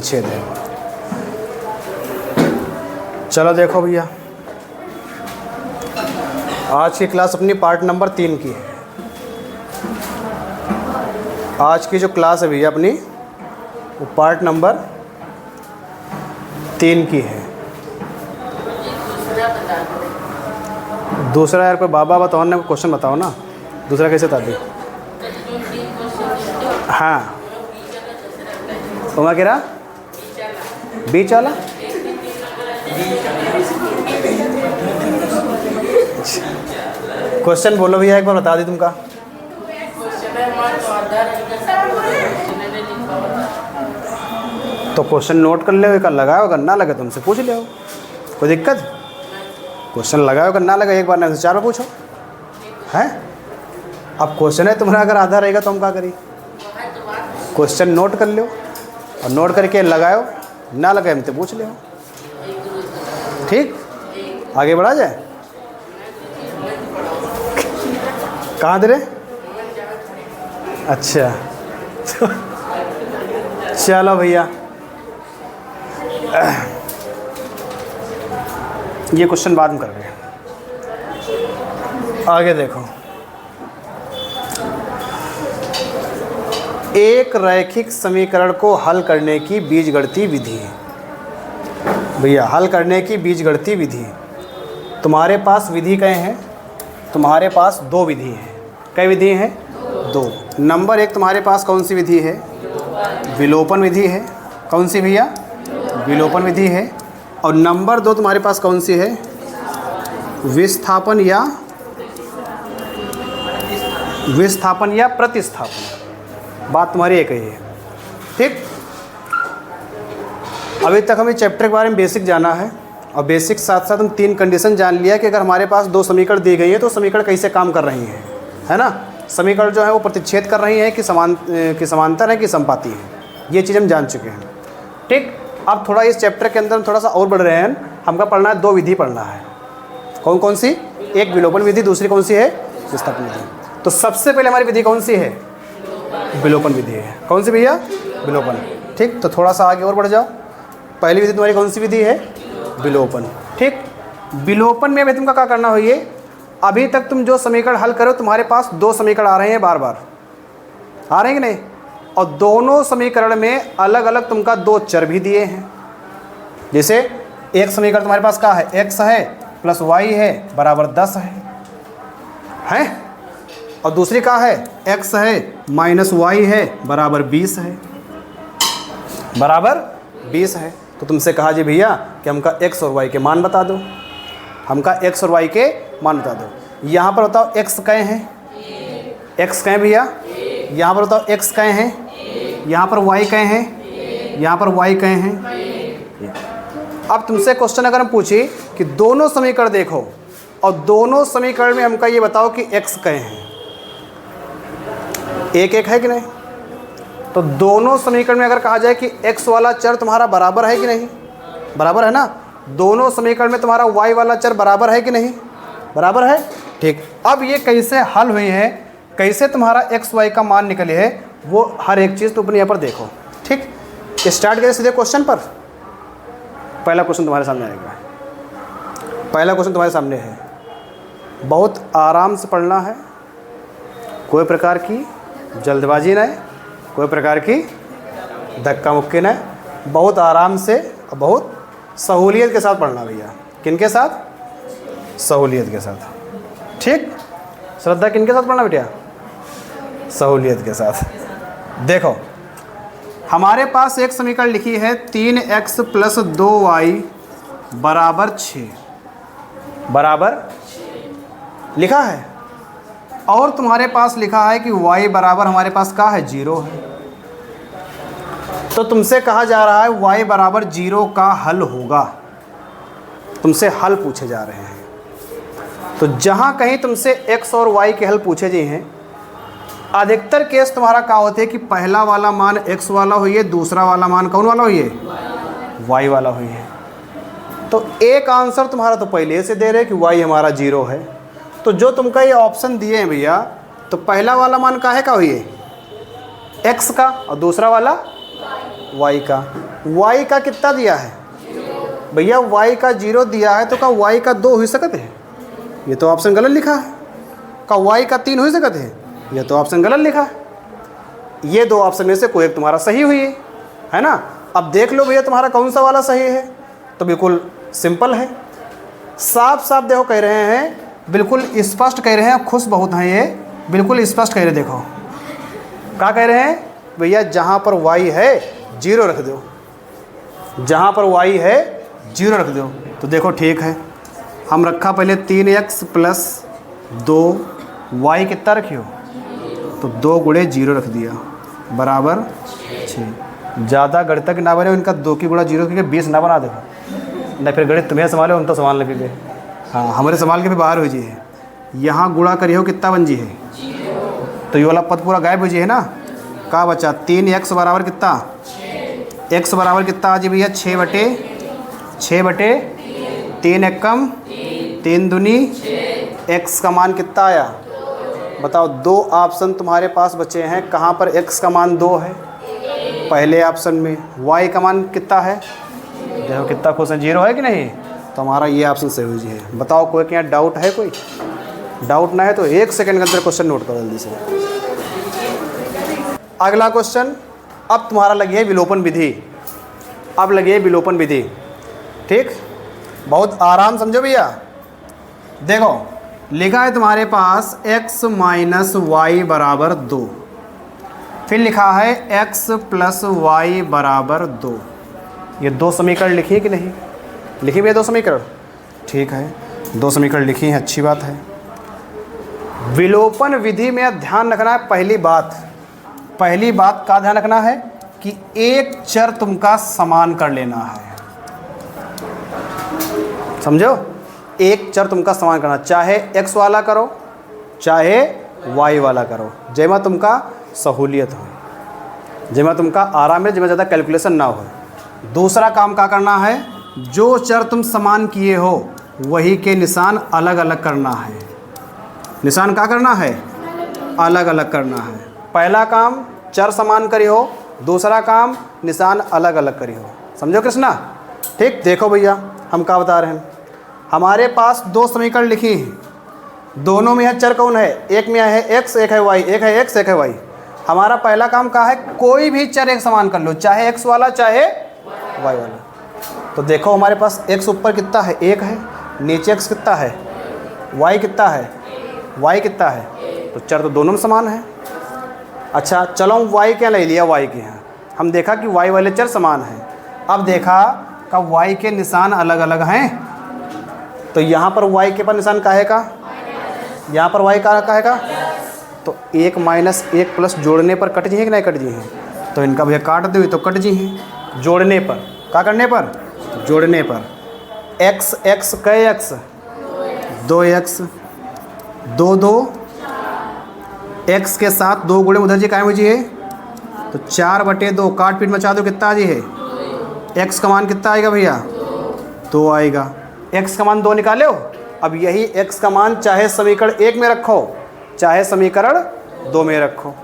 छेद है। चलो देखो भैया, आज की क्लास अपनी पार्ट नंबर 3 की है। आज की जो क्लास है भैया अपनी, वो पार्ट नंबर 3 की है। दूसरा यार कोई बाबा बताओ ना, क्वेश्चन बताओ ना, दूसरा कैसे बता दी? हाँ, तो मैं कह रहा बीच वाला क्वेश्चन बोलो भैया, एक बार बता दी तुमका। तो क्वेश्चन नोट कर ले, एक लगाओ, अगर ना लगे तुमसे पूछ ले, कोई दिक्कत? क्वेश्चन लगाओ, अगर ना लगे एक बार नहीं 4 बार पूछो, हैं? अब क्वेश्चन है तुम्हारा, अगर आधा रहेगा तो हम क्या करिए? क्वेश्चन नोट कर लो और नोट करके लगाओ, ना लगे हमसे पूछ ले। ठीक, आगे बढ़ा जाए। कहाँ दे रहे? अच्छा चलो भैया, ये क्वेश्चन बाद में कर रहे हैं। आगे देखो, एक रैखिक समीकरण को हल करने की बीजगणितीय विधि। भैया हल करने की बीजगणितीय विधि, तुम्हारे पास विधि कई हैं? तुम्हारे पास 2 विधि हैं। कई विधि हैं? 2। नंबर 1 तुम्हारे पास कौन सी विधि है? विलोपन विधि है। कौन सी भैया? विलोपन विधि है। और नंबर 2 तुम्हारे पास कौन सी है? विस्थापन या प्रतिस्थापन। बात तुम्हारी एक ही है। ठीक, अभी तक हमें चैप्टर के बारे में बेसिक जाना है, और बेसिक साथ साथ हम 3 कंडीशन जान लिया कि अगर हमारे पास 2 समीकरण दी गई है तो समीकरण कैसे काम कर रही हैं, है ना? समीकरण जो है वो प्रतिच्छेद कर रही है कि समांतर है कि समपाती है, ये चीज़ हम जान चुके हैं। ठीक, अब थोड़ा इस चैप्टर के अंदर हम थोड़ा सा और बढ़ रहे हैं। हमका पढ़ना है 2 विधि पढ़ना है। कौन कौन सी? एक विलोपन विधि, दूसरी कौन सी है? विस्थापन विधि। तो सबसे पहले हमारी विधि कौन सी है? विलोपन विधि है। कौन सी भैया? विलोपन। ठीक, तो थोड़ा सा आगे और बढ़ जाओ। पहली विधि तुम्हारी कौन सी विधि है? विलोपन। ठीक, विलोपन में अभी तुमका क्या करना हो, ये अभी तक तुम जो समीकरण हल करो, तुम्हारे पास 2 समीकरण आ रहे हैं, बार बार आ रहे हैं कि नहीं? और दोनों समीकरण में अलग अलग तुमका 2 चर भी दिए हैं। जैसे एक समीकरण तुम्हारे पास क्या है? x है प्लस y है बराबर 10 है? और दूसरी क्या है? x है माइनस y है बराबर 20 है, बराबर 20 है। तो तुमसे कहा जी भैया कि हमका x और y के मान बता दो, हमका x और y के मान बता दो। यहाँ पर बताओ x कहे हैं? x कहे भैया? यहाँ पर बताओ x कहे हैं? यहाँ पर y कहे हैं? यहाँ पर y कहे हैं? अब तुमसे क्वेश्चन अगर हम पूछे कि दोनों समीकरण देखो और दोनों समीकरण में हमका ये बताओ कि x कहे हैं, एक एक है कि नहीं? तो दोनों समीकरण में अगर कहा जाए कि x वाला चर तुम्हारा बराबर है कि नहीं? बराबर है ना? दोनों समीकरण में तुम्हारा y वाला चर बराबर है कि नहीं? बराबर है। ठीक, अब ये कैसे हल हुई है, कैसे तुम्हारा x y का मान निकले है, वो हर एक चीज़ तुम अपने यहाँ पर देखो। ठीक, स्टार्ट करें सीधे क्वेश्चन पर। पहला क्वेश्चन तुम्हारे सामने आएगा। पहला क्वेश्चन तुम्हारे सामने है, बहुत आराम से पढ़ना है, कोई प्रकार की जल्दबाजी नहीं, कोई प्रकार की धक्का मुक्की नहीं, बहुत आराम से और बहुत सहूलियत के साथ पढ़ना भैया। किनके साथ? सहूलियत के साथ। ठीक, श्रद्धा किनके साथ पढ़ना बेटा? सहूलियत के साथ। देखो, हमारे पास एक समीकरण लिखी है 3x प्लस 2y बराबर 6, बराबर लिखा है। और तुम्हारे पास लिखा है कि y बराबर हमारे पास क्या है? 0 है। तो तुमसे कहा जा रहा है y बराबर 0 का हल होगा। तुमसे हल पूछे जा रहे हैं। तो जहाँ कहीं तुमसे x और y के हल पूछे गए हैं, अधिकतर केस तुम्हारा क्या होते है कि पहला वाला मान x वाला हुई है, दूसरा वाला मान कौन वाला हुई है? y वाला हुई है। तो एक आंसर तुम्हारा तो पहले से दे रहे कि y हमारा 0 है। तो जो तुमका ये ऑप्शन दिए हैं भैया, तो पहला वाला मान का है, का हुई है? x का, और दूसरा वाला y का। y का कितना दिया है भैया, y का 0 दिया है, तो का y का 2 हो सकते है? ये तो ऑप्शन गलत लिखा है। का y का 3 हो सकते है? ये तो ऑप्शन गलत लिखा है। ये दो ऑप्शन में से कोई एक तुम्हारा सही हुई है ना। अब देख लो भैया तुम्हारा कौन सा वाला सही है। तो बिल्कुल सिंपल है, साफ साफ देखो कह रहे हैं, बिल्कुल स्पष्ट कह रहे हैं, खुश बहुत हैं ये, बिल्कुल स्पष्ट कह रहे। देखो क्या कह रहे हैं भैया, जहाँ पर y है 0 रख दो, जहाँ पर y है 0 रख दो। तो देखो ठीक है, हम रखा पहले 3x प्लस 2y कितना रखियो, तो 2 गुणे 0 रख दिया बराबर 6। ज़्यादा गणित तक ना बने, उनका 2 की गुणा 0 करके 20 ना बना दो, नहीं फिर गणित तुम्हें संभाले, उन तो संभाल लगेंगे। हाँ हमारे संभाल के भी बाहर हो जी है। यहाँ गुणा करिए हो कितना बन जी है, तो ये वाला पद पूरा गायब हो जी है ना। का बचा 3x बराबर कितना, x बराबर कितना आ जी भैया 6/3 एकम 3 दूनी, x का मान कितना आया बताओ। 2 ऑप्शन तुम्हारे पास बचे हैं, कहाँ पर x का मान 2 है, पहले ऑप्शन में। y का मान कितना है, देखो कितना खुश है, 0 है कि नहीं, तो हमारा ये ऑप्शन सही जी है। बताओ कोई क्या डाउट है, कोई डाउट ना है तो 1 सेकंड के अंदर क्वेश्चन नोट करो जल्दी से। अगला क्वेश्चन, अब तुम्हारा लगी है विलोपन विधि। अब लगी है विलोपन विधि, ठीक, बहुत आराम समझो भैया। देखो लिखा है तुम्हारे पास x माइनस वाई बराबर 2, फिर लिखा है x प्लस वाई बराबर 2। ये 2 समीकरण लिखी है कि नहीं, लिखी भैया 2 समीकरण, ठीक है 2 समीकरण लिखी हैं, अच्छी बात है। विलोपन विधि में ध्यान रखना है, पहली बात का ध्यान रखना है कि एक चर तुमका समान कर लेना है, समझो, एक चर तुमका समान करना, चाहे x वाला करो चाहे y वाला करो, जैमा तुमका सहूलियत हो, जैमा तुमका आराम है, जैमा ज़्यादा कैलकुलेशन ना हो। दूसरा काम क्या करना है, जो चर तुम समान किए हो वही के निशान अलग अलग करना है। निशान क्या करना है, अलग अलग करना है। पहला काम चर समान करी हो, दूसरा काम निशान अलग अलग करी हो, समझो कृष्णा, ठीक। देखो भैया हम क्या बता रहे हैं, हमारे पास 2 समीकरण लिखी हैं, दोनों में है चर कौन है, एक में है x एक है y, एक है x एक है y। हमारा पहला काम क्या है, कोई भी चर एक समान कर लो, चाहे x वाला चाहे y वाला। तो देखो हमारे पास x ऊपर कितना है 1 है, नीचे x कितना है, y कितना है, y कितना है, तो चर तो दोनों में समान है। अच्छा चलो हम y क्या ले लिया, y के यहाँ हम देखा कि y वाले चर समान हैं। अब देखा का y के निशान अलग अलग हैं, तो यहाँ पर y के पर निशान काहे का, यहाँ पर y का काहे का, तो 1 माइनस 1 प्लस जोड़ने पर कट जी हैं कि नहीं कट जी हैं, तो इनका भैया काट दो तो कट जी हैं। जोड़ने पर क्या करने पर, जोड़ने पर x x कै x 2x 2 2 x के साथ 2 गुणे उधर जी काय हो जी है, तो 4/2 काट पीट मचा दो कितना जी है, x का मान कितना आएगा भैया 2 आएगा। x का मान 2 निकाले हो, अब यही x का मान चाहे समीकरण 1 में रखो चाहे समीकरण 2 में रखो,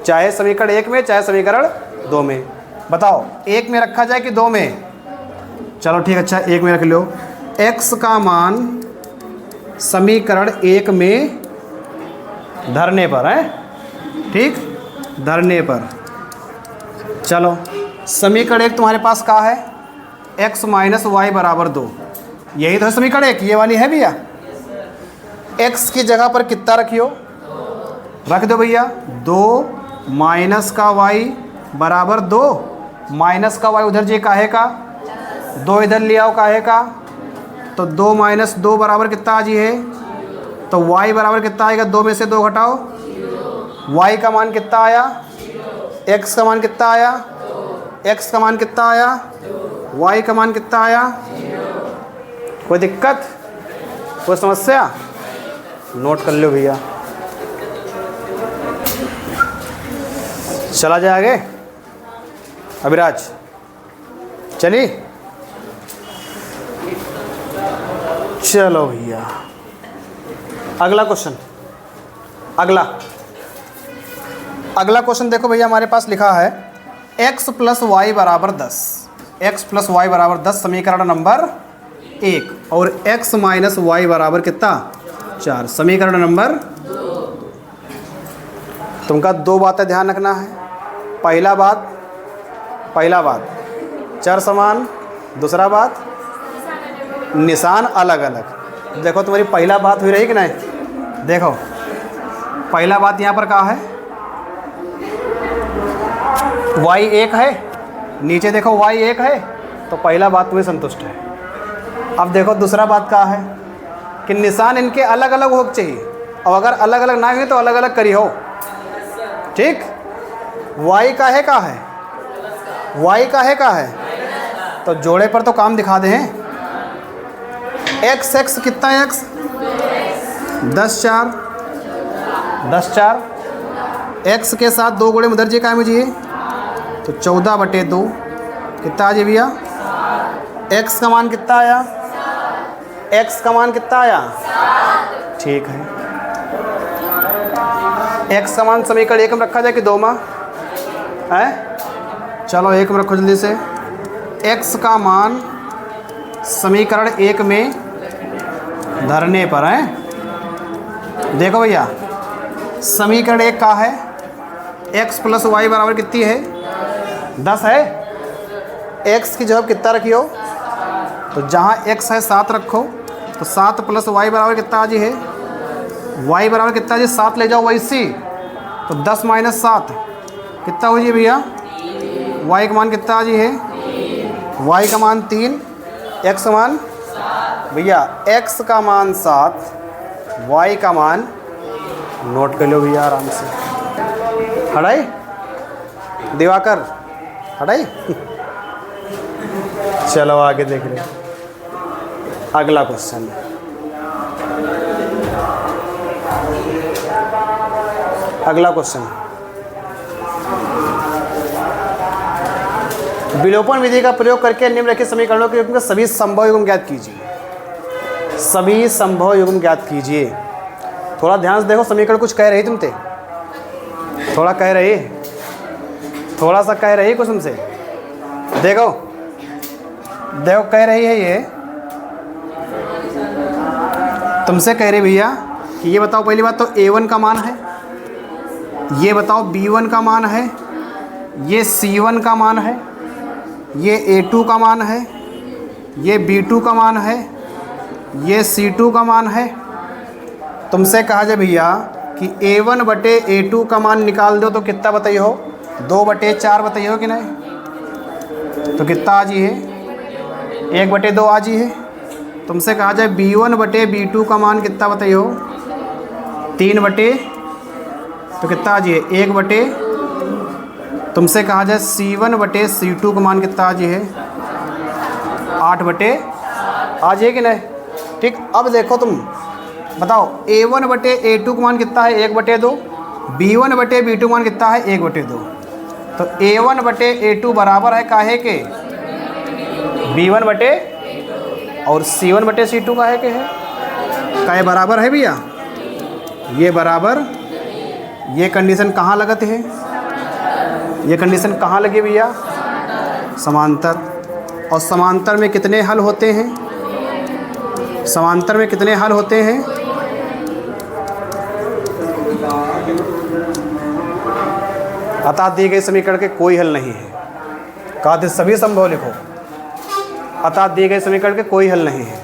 चाहे समीकरण 1 में चाहे समीकरण 2 में। बताओ 1 में रखा जाए कि 2 में, चलो ठीक, अच्छा 1 में रख लो। x का मान समीकरण 1 में धरने पर है, ठीक, धरने पर। चलो समीकरण 1 तुम्हारे पास क्या है, x माइनस वाई बराबर 2, यही तो है समीकरण 1, ये वाली है भैया। x की जगह पर कितना रखियो, रख दो भैया 2 माइनस का y बराबर 2, माइनस का y उधर जी काहे का, 2 इधर ले आओ काहे का, तो 2 माइनस 2 बराबर कितना आ जी है, तो y बराबर कितना आएगा, 2 में से 2 घटाओ, y का मान कितना आया, x का मान कितना आया, x का मान कितना आया, y का मान कितना आया। कोई दिक्कत, कोई समस्या, नोट कर लो भैया। चला जाए आगे, अभिराज चलिए, चलो भैया अगला क्वेश्चन, अगला क्वेश्चन देखो भैया हमारे पास लिखा है x प्लस वाई बराबर 10, x प्लस वाई बराबर 10 समीकरण नंबर 1 और x माइनस वाई बराबर कितना 4 समीकरण नंबर 2। तुमका दो बातें ध्यान रखना है। पहला बात चर समान, दूसरा बात निशान अलग अलग। देखो तुम्हारी पहला बात हुई रही कि नहीं, देखो पहला बात यहाँ पर कहा है y 1 है, नीचे देखो y 1 है, तो पहला बात तुम्हें संतुष्ट है। अब देखो दूसरा बात कहा है कि निशान इनके अलग अलग हो चाहिए, और अगर अलग अलग ना हुए तो अलग अलग करी हो। ठीक, y का है y का है तो जोड़े पर तो काम दिखा दें। x कितना है x 10 4 x के साथ 2 गुणे उधर जी का है मुझे तो 14/2 कितना आ जी भैया। x का मान कितना आया ठीक है। x का मान समीकरण 1 में रखा जाए कि 2 में है, चलो 1 में रखो जल्दी से। x का मान समीकरण 1 में धरने पर है। देखो भैया समीकरण 1 का है x प्लस वाई बराबर कितनी है 10 है। x की जगह कितना रखी हो तो जहाँ x है 7 रखो, तो 7 प्लस वाई बराबर कितना आ जी है, y बराबर कितना जी 7 ले जाओ वैसी, तो 10 माइनस 7 कितना हो जी भैया। y का मान कितना आ जी है, y का मान 3, x का मान भैया x का मान 7, y का मान नोट कर लो भैया आराम से। हटाई दिवाकर हटाई चलो आगे देख ले अगला क्वेश्चन। विलोपन विधि का प्रयोग करके निम्नलिखित समीकरणों के सभी संभव युग्म ज्ञात कीजिए। थोड़ा ध्यान से देखो, समीकरण कुछ कह रही तुमसे, थोड़ा सा कह रही कुछ तुमसे। देखो कह रही है ये तुमसे, कह रही भैया कि ये बताओ, पहली बात तो a1 का मान है, ये बताओ b1 का मान है, ये c1 का मान है, ये a2 का मान है, ये b2 का मान है, ये c2 का मान है। तुमसे कहा जाए भैया कि a1 बटे a2 का मान निकाल दो तो कितना बताइए हो, 2/4 बताइए हो कि नहीं, तो कितना आ जी है 1/2 आ जी है। तुमसे कहा जाए b1 बटे b2 का मान कितना बताइए हो 3 तो कितना आ जी है 1/। तुमसे कहा जाए c1 बटे c2 का मान कितना आ जी है 8 आ जी है कि नहीं। ठीक, अब देखो तुम बताओ a1 बटे a2 का मान कितना है 1/2, b1 बटे b2 का मान कितना है 1/2। तो a1 बटे a2 बराबर है काहे के b1 बटे और c1 बटे c2 काहे के है, काहे बराबर है भैया। ये बराबर, ये कंडीशन कहाँ लगती है, ये कंडीशन कहाँ लगी भैया समांतर। और समांतर में कितने हल होते हैं, समांतर में कितने हल होते हैं, अतः दिए गए समीकरण के कोई हल नहीं है। कहा थे सभी संभव लिखो, अतः दिए गए समीकरण के कोई हल नहीं है।